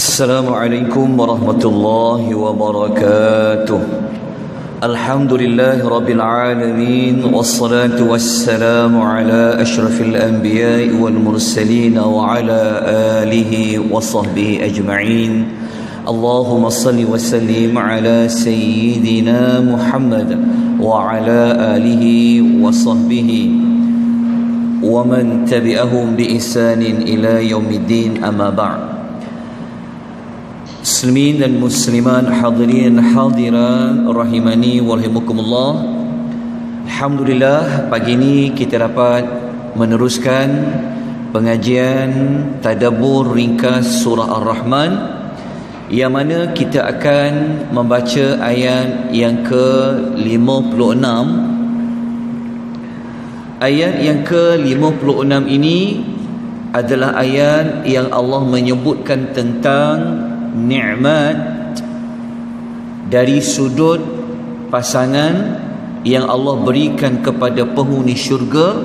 Assalamualaikum warahmatullahi wabarakatuh. Alhamdulillahi rabbil alamin, wassalatu wassalamu ala ashrafil anbiya'i wal mursalin wa ala alihi wa sahbihi ajma'in. Allahumma salli wa sallim ala sayyidina Muhammad wa ala alihi wa sahbihi wa man tabi'ahum bi ihsanin ila yaumiddin, amma ba'd. Muslimin dan muslimat, hadirin hadirat rahimani wa rahimakumullah. Alhamdulillah, pagi ini kita dapat meneruskan pengajian tadabbur ringkas surah Ar-Rahman, yang mana kita akan membaca ayat yang ke-56. Ayat yang ke-56 ini adalah ayat yang Allah menyebutkan tentang nikmat dari sudut pasangan yang Allah berikan kepada penghuni syurga,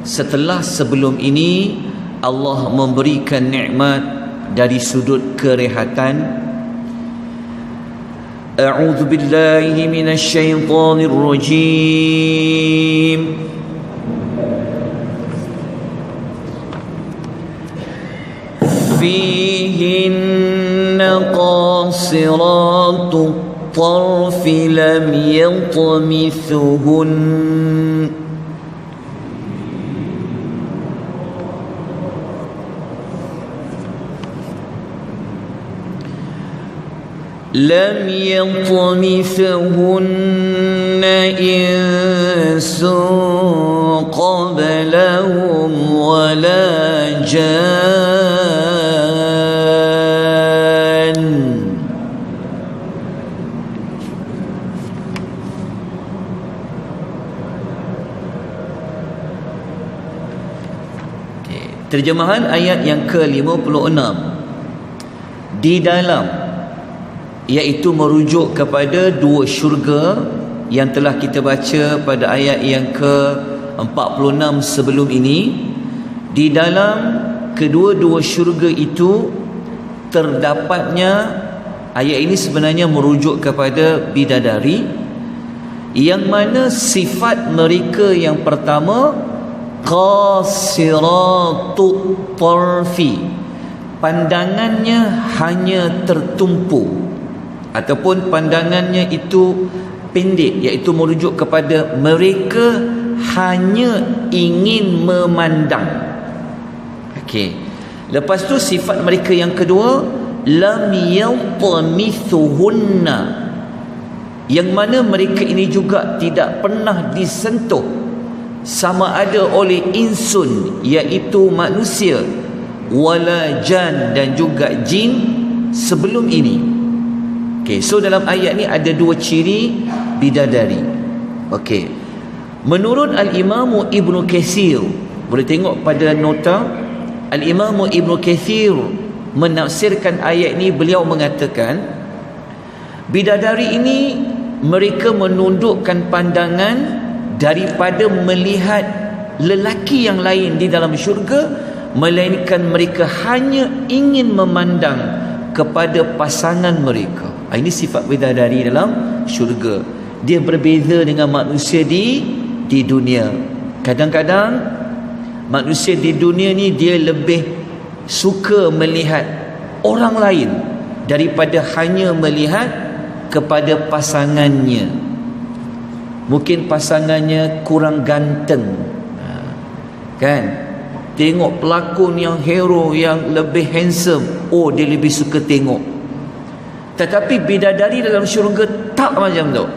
setelah sebelum ini Allah memberikan nikmat dari sudut kerehatan. A'udzu billahi minasy syaithanir rajim. فيهن قاصرات الطرف لم يطمثهن إنس قبلهم ولا جان. Terjemahan ayat yang ke-56 di dalam, iaitu merujuk kepada dua syurga yang telah kita baca pada ayat yang ke-46 sebelum ini. Di dalam kedua-dua syurga itu terdapatnya, ayat ini sebenarnya merujuk kepada bidadari, yang mana sifat mereka yang pertama qasiratut tarfi, pandangannya hanya tertumpu ataupun pandangannya itu pendek, iaitu merujuk kepada mereka hanya ingin memandang. Okey. Lepas tu sifat mereka yang kedua, lam yatmithuhunna, yang mana mereka ini juga tidak pernah disentuh sama ada oleh insun, iaitu manusia, wala jan, dan juga jin sebelum ini. Okey, so dalam ayat ni ada dua ciri bidadari. Okey. Menurut Al-Imam Ibn Kathir, boleh tengok pada nota, Al-Imam Ibn Kathir menafsirkan ayat ni, beliau mengatakan bidadari ini mereka menundukkan pandangan daripada melihat lelaki yang lain di dalam syurga, melainkan mereka hanya ingin memandang kepada pasangan mereka. Ini sifat bidadari dalam syurga. Dia berbeza dengan manusia di dunia. Kadang-kadang manusia di dunia ni dia lebih suka melihat orang lain daripada hanya melihat kepada pasangannya. Mungkin pasangannya kurang ganteng, kan? Tengok pelakon yang hero yang lebih handsome, oh dia lebih suka tengok. Tetapi bidadari dalam syurga tak macam tu.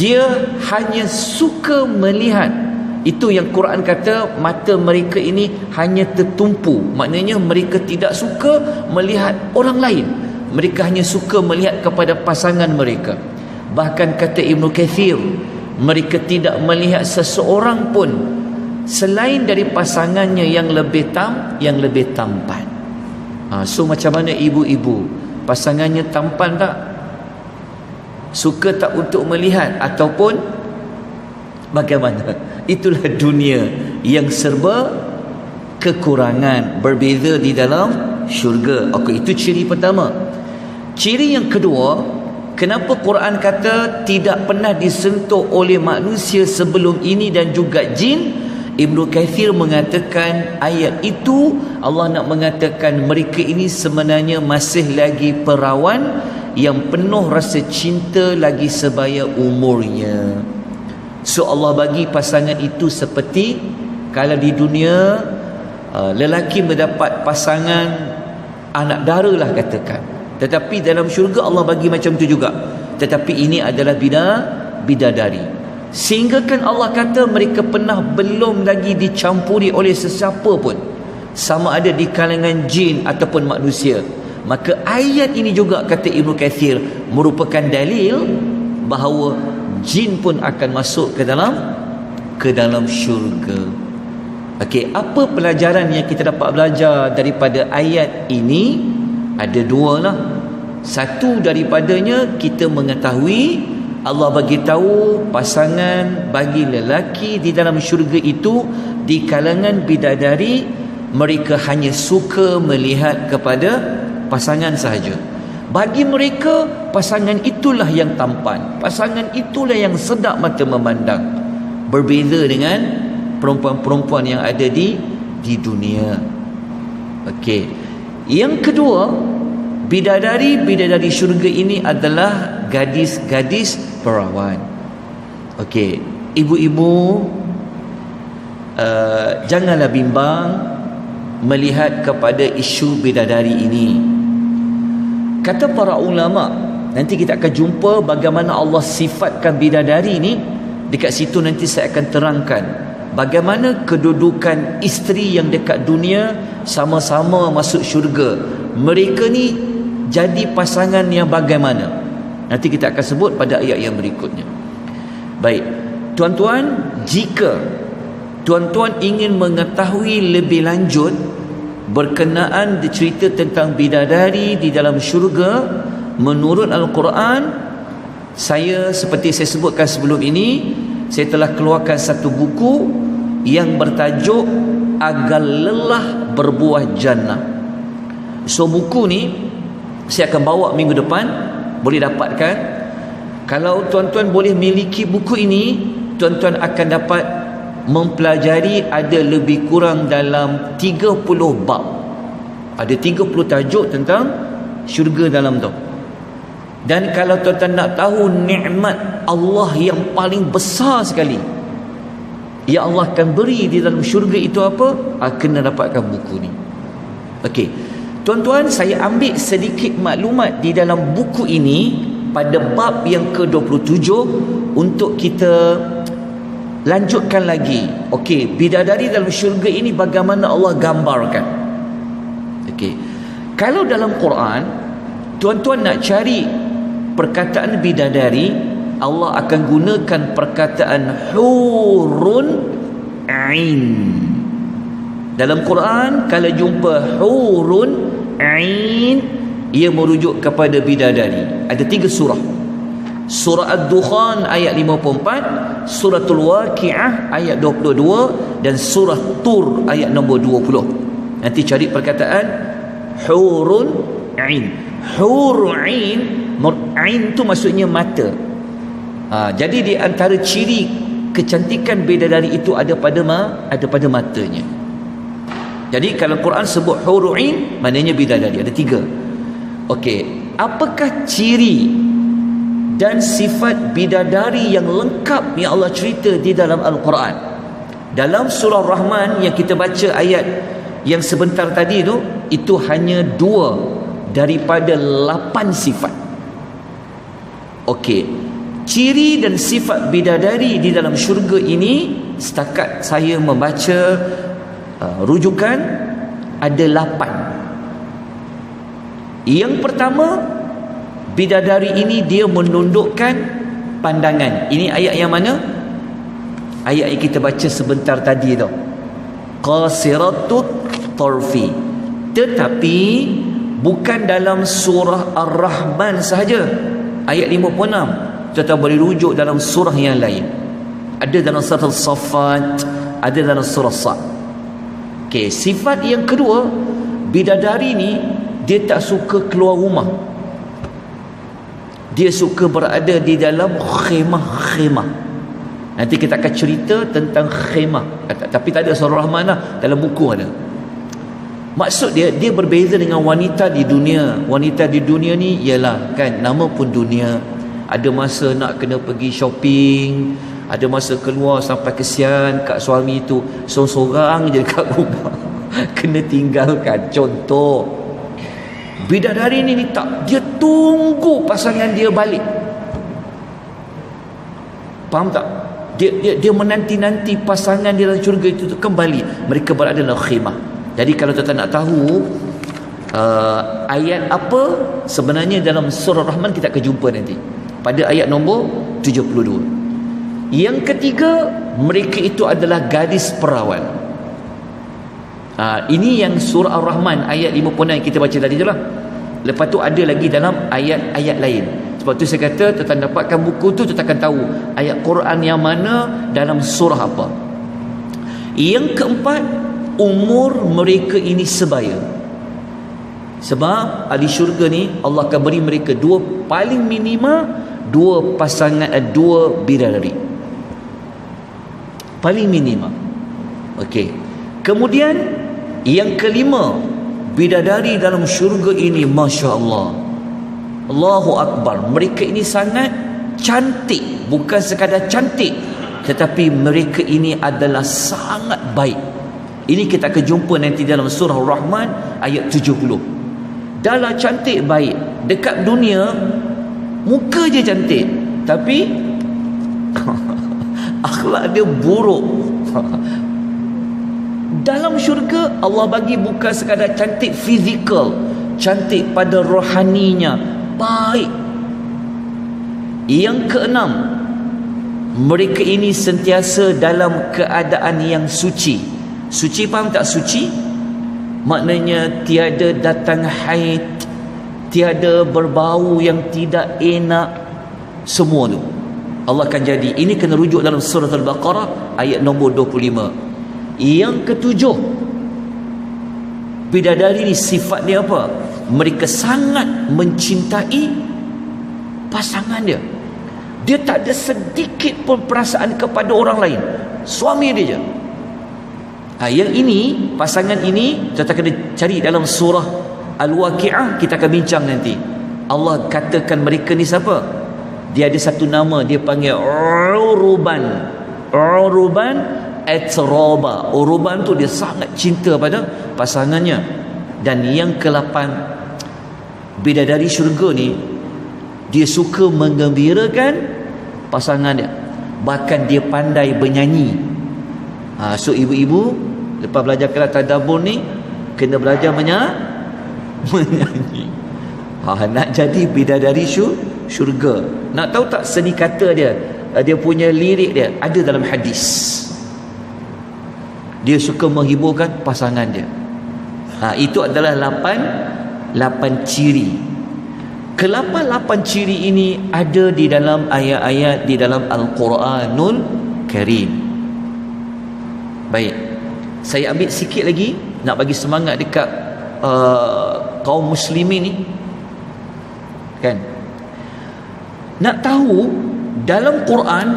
Dia hanya suka melihat. Itu yang Quran kata mata mereka ini hanya tertumpu. Maknanya mereka tidak suka melihat orang lain. Mereka hanya suka melihat kepada pasangan mereka. Bahkan kata Ibn Kathir, mereka tidak melihat seseorang pun selain dari pasangannya yang lebih tampan. So macam mana ibu-ibu, pasangannya tampan tak? Suka tak untuk melihat ataupun bagaimana? Itulah dunia yang serba kekurangan, berbeza di dalam syurga. Okey, itu ciri pertama. Ciri yang kedua, kenapa Quran kata tidak pernah disentuh oleh manusia sebelum ini dan juga jin? Ibnu Katsir mengatakan ayat itu Allah nak mengatakan mereka ini sebenarnya masih lagi perawan yang penuh rasa cinta lagi sebaya umurnya. So Allah bagi pasangan itu seperti kalau di dunia lelaki mendapat pasangan anak dara lah katakan, tetapi dalam syurga Allah bagi macam tu juga, tetapi ini adalah bidadari. Sehingga kan Allah kata mereka pernah belum lagi dicampuri oleh sesiapa pun, sama ada di kalangan jin ataupun manusia. Maka ayat ini juga kata Ibnu Katsir merupakan dalil bahawa jin pun akan masuk ke dalam syurga. Okey, apa pelajaran yang kita dapat belajar daripada ayat ini? Ada dua lah. Satu daripadanya, kita mengetahui Allah bagi tahu pasangan bagi lelaki di dalam syurga itu di kalangan bidadari, mereka hanya suka melihat kepada pasangan sahaja. Bagi mereka pasangan itulah yang tampan, pasangan itulah yang sedap mata memandang. Berbeza dengan perempuan-perempuan yang ada di dunia. Okey. Yang kedua, bidadari syurga ini adalah gadis-gadis perawan. Okey, ibu-ibu janganlah bimbang melihat kepada isu bidadari ini. Kata para ulama, nanti kita akan jumpa bagaimana Allah sifatkan bidadari ini. Dekat situ nanti saya akan terangkan bagaimana kedudukan isteri yang dekat dunia sama-sama masuk syurga. Mereka ni jadi pasangan yang bagaimana? Nanti kita akan sebut pada ayat yang berikutnya. Baik, tuan-tuan, jika tuan-tuan ingin mengetahui lebih lanjut berkenaan cerita tentang bidadari di dalam syurga menurut Al-Quran, saya seperti saya sebutkan sebelum ini, saya telah keluarkan satu buku yang bertajuk Agar Lelah Berbuah Jannah. So buku ni saya akan bawa minggu depan, boleh dapatkan. Kalau tuan-tuan boleh miliki buku ini, tuan-tuan akan dapat mempelajari ada lebih kurang dalam 30 bab. Ada 30 tajuk tentang syurga dalam tu. Dan kalau tuan-tuan nak tahu nikmat Allah yang paling besar sekali yang Allah akan beri di dalam syurga itu apa, kena dapatkan buku ni. Okey, tuan-tuan, saya ambil sedikit maklumat di dalam buku ini pada bab yang ke-27 untuk kita lanjutkan lagi. Okey, bidadari dalam syurga ini bagaimana Allah gambarkan. Okey, kalau dalam Quran tuan-tuan nak cari perkataan bidadari, Allah akan gunakan perkataan hurun ain. Dalam Quran kalau jumpa hurun ain, ia merujuk kepada bidadari. Ada 3 surah. Surah Ad-Dukhan ayat 54, Suratul Waqi'ah ayat 22 dan surah Tur ayat nombor 20. Nanti cari perkataan hurun ain. Hurun ain tu maksudnya mata. Jadi di antara ciri kecantikan bidadari itu ada pada matanya. Jadi kalau Quran sebut hurun ain, maknanya bidadari. Ada 3. Okey, apakah ciri dan sifat bidadari yang lengkap yang Allah cerita di dalam Al-Quran? Dalam surah Rahman yang kita baca ayat yang sebentar tadi itu hanya 2 daripada 8 sifat. Okey, ciri dan sifat bidadari di dalam syurga ini setakat saya membaca rujukan ada 8. Yang pertama, bidadari ini dia menundukkan pandangan. Ini ayat yang mana? Ayat yang kita baca sebentar tadi tu. Qasiratut tarfi. Tetapi bukan dalam surah Ar-Rahman sahaja. Ayat 56. Kita boleh rujuk dalam surah yang lain. Ada dalam surah Al-Saffat, ada dalam surah Sad. Okey, sifat yang kedua, bidadari ni dia tak suka keluar rumah. Dia suka berada di dalam khemah-khemah. Nanti kita akan cerita tentang khemah. Tapi tak ada surah Rahman lah, dalam buku ada. Maksud dia berbeza dengan wanita di dunia. Wanita di dunia ni ialah kan, nama pun dunia. Ada masa nak kena pergi shopping, ada masa keluar sampai kesian kat suami tu, seorang-seorang je dekat rumah. Kena tinggalkan. Contoh, bidadari ni tak, dia tunggu pasangan dia balik. Faham tak? Dia menanti-nanti pasangan dia dalam syurga itu kembali. Mereka berada dalam khemah. Jadi kalau tuan-tuan nak tahu ayat apa sebenarnya dalam surah Rahman, kita akan jumpa nanti pada ayat nombor 72. Yang ketiga, mereka itu adalah gadis perawan. Ini yang surah Ar-Rahman ayat 56 kita baca tadi je lah. Lepas tu ada lagi dalam ayat-ayat lain. Sebab tu saya kata tuan-tuan dapatkan buku tu, tuan akan tahu ayat Quran yang mana dalam surah apa. Yang keempat, umur mereka ini sebaya. Sebab ahli syurga ni Allah akan beri mereka paling minima dua pasangan, dua bidadari paling minima. Okey. Kemudian yang kelima, bidadari dalam syurga ini, Masya Allah, Allahu Akbar, mereka ini sangat cantik. Bukan sekadar cantik, tetapi mereka ini adalah sangat baik. Ini kita akan jumpa nanti dalam surah Ar-Rahman ayat 70. Dalam cantik baik. Dekat dunia muka je cantik, tapi akhlak dia buruk. Dalam syurga Allah bagi bukan sekadar cantik fizikal, cantik pada rohaninya, baik. Yang keenam, mereka ini sentiasa dalam keadaan yang suci. Suci, faham tak suci? Maknanya tiada datang haid, tiada berbau yang tidak enak, semua tu Allah akan jadi. Ini kena rujuk dalam surah Al-Baqarah ayat nombor 25. Yang ketujuh, bidadari ni sifat dia apa? Mereka sangat mencintai pasangan dia. Dia tak ada sedikit pun perasaan kepada orang lain, suami dia je. Yang ini, pasangan ini kita kena cari dalam surah Al-Waqi'ah, kita akan bincang nanti. Allah katakan mereka ni siapa? Dia ada satu nama, dia panggil Uruban. Uruban Atroba. Uruban tu dia sangat cinta pada pasangannya. Dan yang ke-8, bidadari syurga ni dia suka menggembirakan pasangan dia. Bahkan dia pandai bernyanyi. So ibu-ibu lepas belajar kelas tadabbur ni kena belajar menyanyi. Nak jadi bidadari syurga. Nak tahu tak seni kata dia, dia punya lirik dia ada dalam hadis. Dia suka menghiburkan pasangan dia. Itu adalah 8 ciri. Ke-8 ciri ini ada di dalam ayat-ayat di dalam Al-Quranul Karim. Baik, saya ambil sikit lagi nak bagi semangat dekat kaum muslimin ni, kan? Nak tahu dalam Quran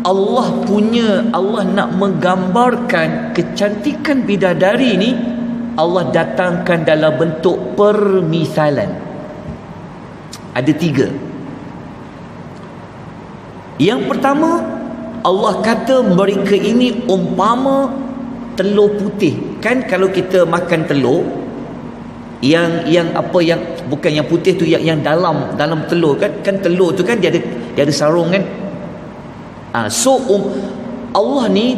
Allah nak menggambarkan kecantikan bidadari ni, Allah datangkan dalam bentuk permisalan. Ada 3. Yang pertama, Allah kata mereka ini umpama telur putih. Kan kalau kita makan telur, yang bukan yang putih tu, yang dalam telur kan telur tu kan dia ada sarung kan. So Allah ni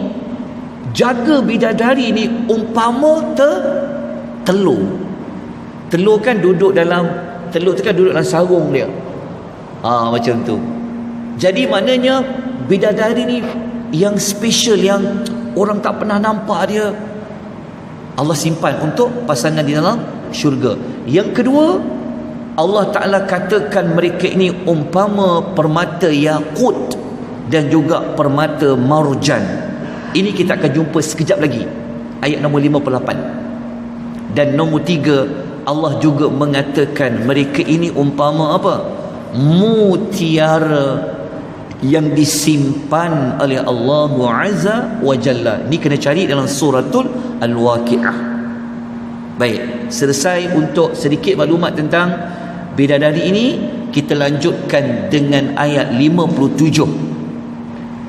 jaga bidadari ni umpama telur. Telur kan duduk dalam sarung dia. Macam tu. Jadi maknanya bidadari ni yang special, yang orang tak pernah nampak dia, Allah simpan untuk pasangan di dalam syurga. Yang kedua, Allah Ta'ala katakan mereka ini umpama permata yakut dan juga permata marjan. Ini kita akan jumpa sekejap lagi, ayat nombor 58. Dan nombor 3, Allah juga mengatakan mereka ini umpama apa? Mutiara yang disimpan oleh Allah Azza wa Jalla. Ni kena cari dalam suratul Al-Waqi'ah. Baik, selesai untuk sedikit maklumat tentang bidadari ini. Kita lanjutkan dengan ayat 57.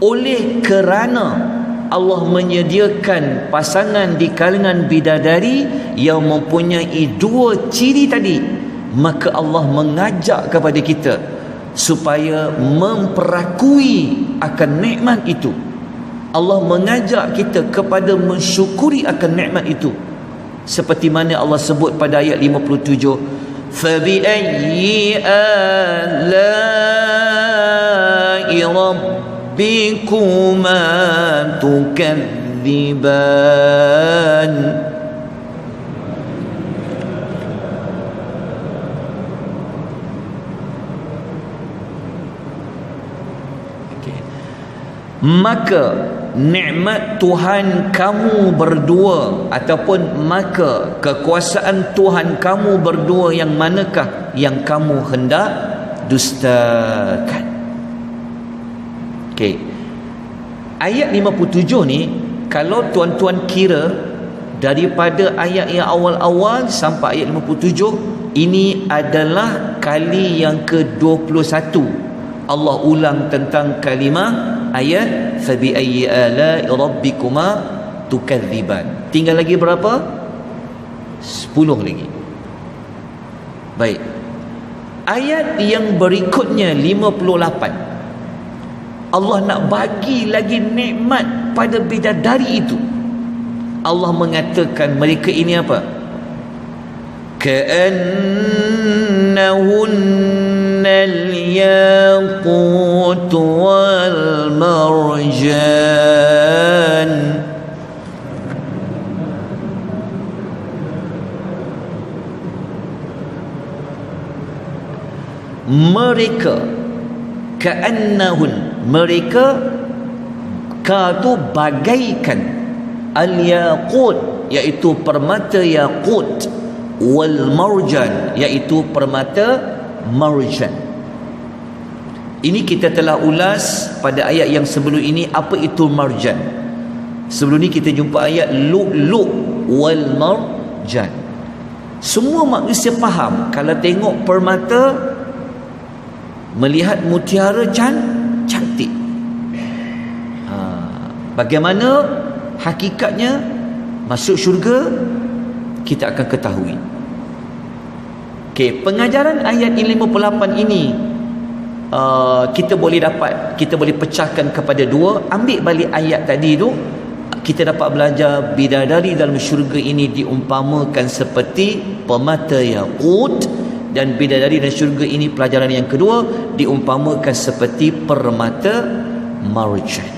Oleh kerana Allah menyediakan pasangan di kalangan bidadari yang mempunyai 2 ciri tadi, maka Allah mengajak kepada kita supaya memperakui akan nikmat itu. Allah mengajak kita kepada mensyukuri akan nikmat itu, seperti mana Allah sebut pada ayat 57, fabi ayyi ala'i rabbikuma tukadziban. Maka nikmat Tuhan kamu berdua, ataupun maka kekuasaan Tuhan kamu berdua yang manakah yang kamu hendak dustakan. Okey. Ayat 57 ni, kalau tuan-tuan kira daripada ayat yang awal-awal sampai ayat 57, ini adalah kali yang ke-21 Allah ulang tentang kalimah ayat fabi ayyi ala'i rabbikuma tukadziban. Tinggal lagi berapa? 10 lagi. Baik. Ayat yang berikutnya 58, Allah nak bagi lagi nikmat pada bidadari itu. Allah mengatakan mereka ini apa? Ka'annahunna al-yaqut wal marjan. Mereka, ka'annahun, mereka, ka tu bagaikan, al-yaqut iaitu permata yaqut, wal marjan iaitu permata marjan. Ini kita telah ulas pada ayat yang sebelum ini apa itu marjan. Sebelum ni kita jumpa ayat lu'lu' wal marjan. Semua manusia faham kalau tengok permata, melihat mutiara cantik. Bagaimana hakikatnya masuk syurga kita akan ketahui. Okey, pengajaran ayat 58 ini kita boleh pecahkan kepada 2. Ambil balik ayat tadi tu, kita dapat belajar bidadari dalam syurga ini diumpamakan seperti permata yaqut, dan bidadari dalam syurga ini, pelajaran yang kedua, diumpamakan seperti permata marjan.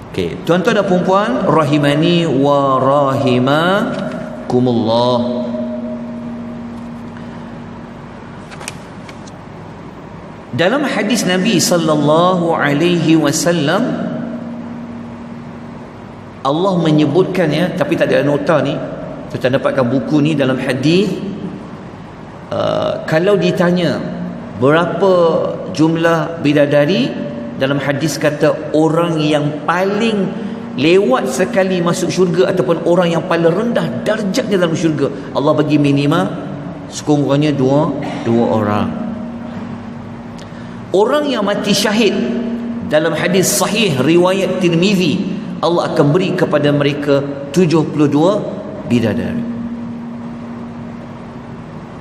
Okey, tuan-tuan dan puan-puan rahimani wa rahimakumullah. Dalam hadis Nabi sallallahu alaihi wasallam, Allah menyebutkan, ya, tapi tak ada nota ni. Kita dapatkan buku ni dalam hadis. Kalau ditanya berapa jumlah bidadari, dalam hadis kata orang yang paling lewat sekali masuk syurga ataupun orang yang paling rendah darjatnya dalam syurga, Allah bagi minima sekurang-kurangnya dua orang. Orang yang mati syahid, dalam hadis sahih riwayat Tirmizi, Allah akan beri kepada mereka 72 bidadari.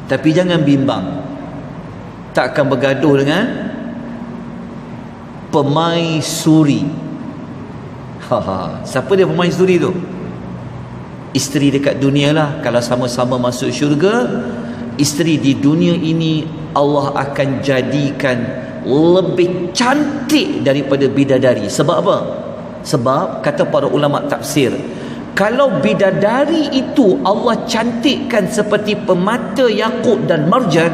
Tapi jangan bimbang, tak akan bergaduh dengan pemaisuri. Siapa dia pemaisuri tu? Isteri dekat dunia lah. Kalau sama-sama masuk syurga, isteri di dunia ini Allah akan jadikan lebih cantik daripada bidadari. Sebab apa? Sebab kata para ulama tafsir, kalau bidadari itu Allah cantikkan seperti permata yakut dan marjan,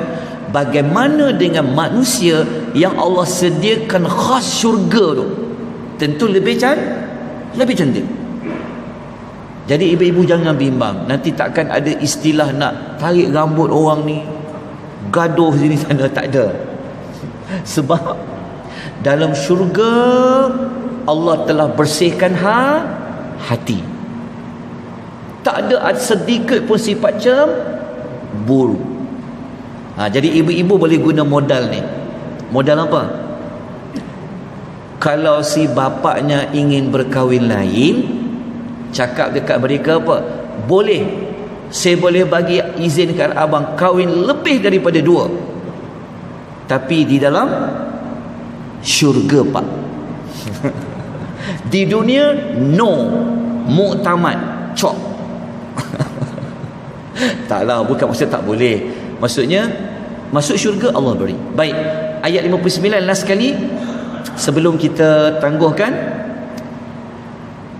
bagaimana dengan manusia yang Allah sediakan khas syurga tu? Tentu lebih cantik. Jadi ibu-ibu jangan bimbang. Nanti takkan ada istilah nak tarik rambut orang ni, gaduh sini sana, tak ada. Sebab dalam syurga Allah telah bersihkan hati. Tak ada sedikit pun sifat cemburu. Jadi ibu-ibu boleh guna modal ni. Modal apa? Kalau si bapaknya ingin berkahwin lain, cakap dekat mereka apa? Boleh, saya boleh bagi izin kat abang kahwin lebih daripada 2, tapi di dalam syurga pak. Di dunia no, muktamad, cok. Taklah, bukan maksud tak boleh, maksudnya masuk syurga Allah beri. Baik, ayat 59 last sekali sebelum kita tangguhkan.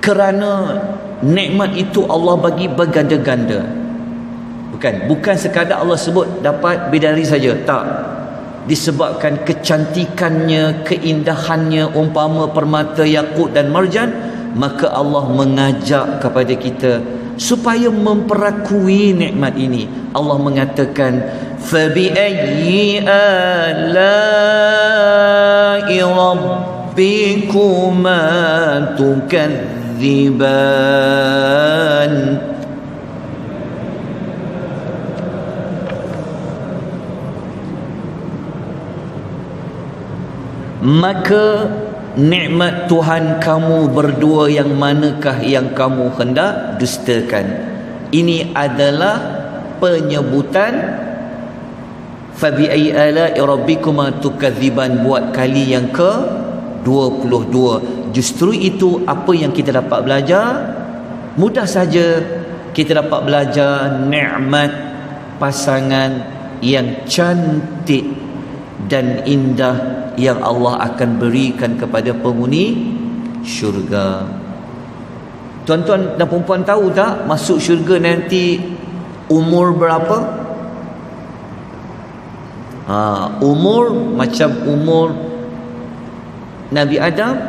Kerana nikmat itu Allah bagi berganda-ganda. Bukan sekadar Allah sebut dapat bidadari saja, tak. Disebabkan kecantikannya, keindahannya, umpama permata yakut dan marjan, maka Allah mengajak kepada kita supaya memperakui nikmat ini. Allah mengatakan, fabi ayyi ala'i rabbikuma tukadziban. Maka nikmat Tuhan kamu berdua yang manakah yang kamu hendak dustakan? Ini adalah penyebutan fabi ayyi ala'i rabbikuma tukadziban buat kali yang ke-22. Justru itu apa yang kita dapat belajar. Mudah saja kita dapat belajar nikmat pasangan yang cantik dan indah yang Allah akan berikan kepada penghuni syurga. Tuan-tuan dan perempuan tahu tak masuk syurga nanti umur berapa? Umur macam umur Nabi Adam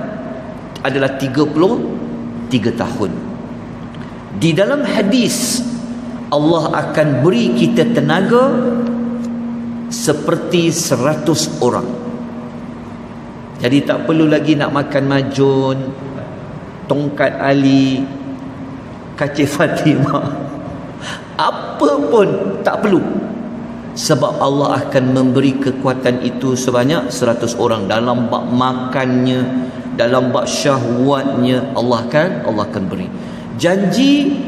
adalah 33 tahun. Di dalam hadis, Allah akan beri kita tenaga seperti 100 orang. Jadi tak perlu lagi nak makan majun, tongkat Ali, kacir Fatimah, apa pun tak perlu. Sebab Allah akan memberi kekuatan itu sebanyak 100 orang. Dalam bab makannya, dalam bab syahwatnya, Allah akan beri. Janji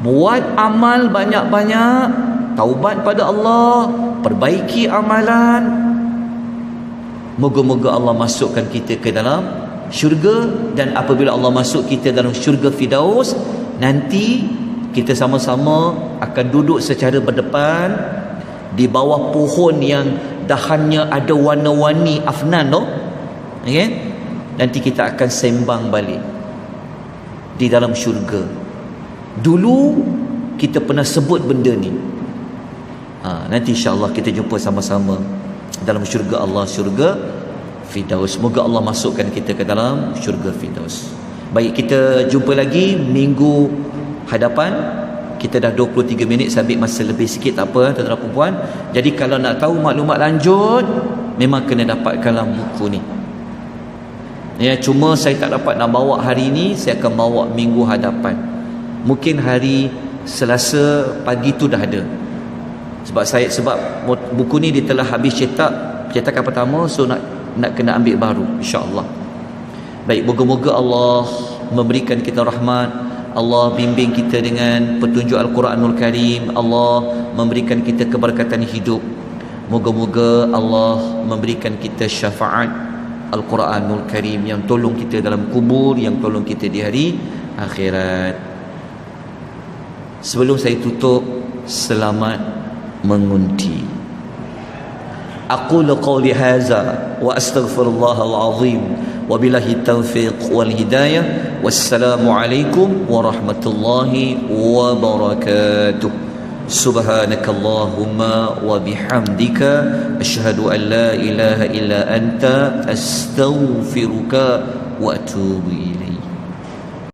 buat amal banyak-banyak, taubat pada Allah, perbaiki amalan. Moga-moga Allah masukkan kita ke dalam syurga. Dan apabila Allah masuk kita dalam syurga Firdaus, nanti kita sama-sama akan duduk secara berdepan di bawah pohon yang dahannya ada warna-warni afnan, okay? Nanti kita akan sembang balik di dalam syurga. Dulu kita pernah sebut benda ni. Nanti insya-Allah kita jumpa sama-sama dalam syurga Allah, syurga Firdaus. Moga Allah masukkan kita ke dalam syurga Firdaus. Baik, kita jumpa lagi minggu hadapan. Kita dah 23 minit, saya ambil masa lebih sikit, tak apa tuan-tuan dan puan. Jadi kalau nak tahu maklumat lanjut, memang kena dapatkanlah buku ni. Ya, cuma saya tak dapat nak bawa hari ini, saya akan bawa minggu hadapan. Mungkin hari Selasa pagi tu dah ada. Sebab buku ni dia telah habis cetakan pertama, so nak kena ambil baru, insya-Allah. Baik, moga-moga Allah memberikan kita rahmat, Allah bimbing kita dengan petunjuk Al-Quranul Karim, Allah memberikan kita keberkatan hidup. Moga-moga Allah memberikan kita syafaat Al-Quranul Karim yang tolong kita dalam kubur, yang tolong kita di hari akhirat. Sebelum saya tutup, selamat mengundi. Aqulu qawli hadza wa astaghfirullahal azim wa billahi taufiq wal hidayah. Wassalamu alaikum warahmatullahi wabarakatuh. Subhanakallahumma wa bihamdika asyhadu an la ilaha illa anta astaghfiruka wa atubu ilaik.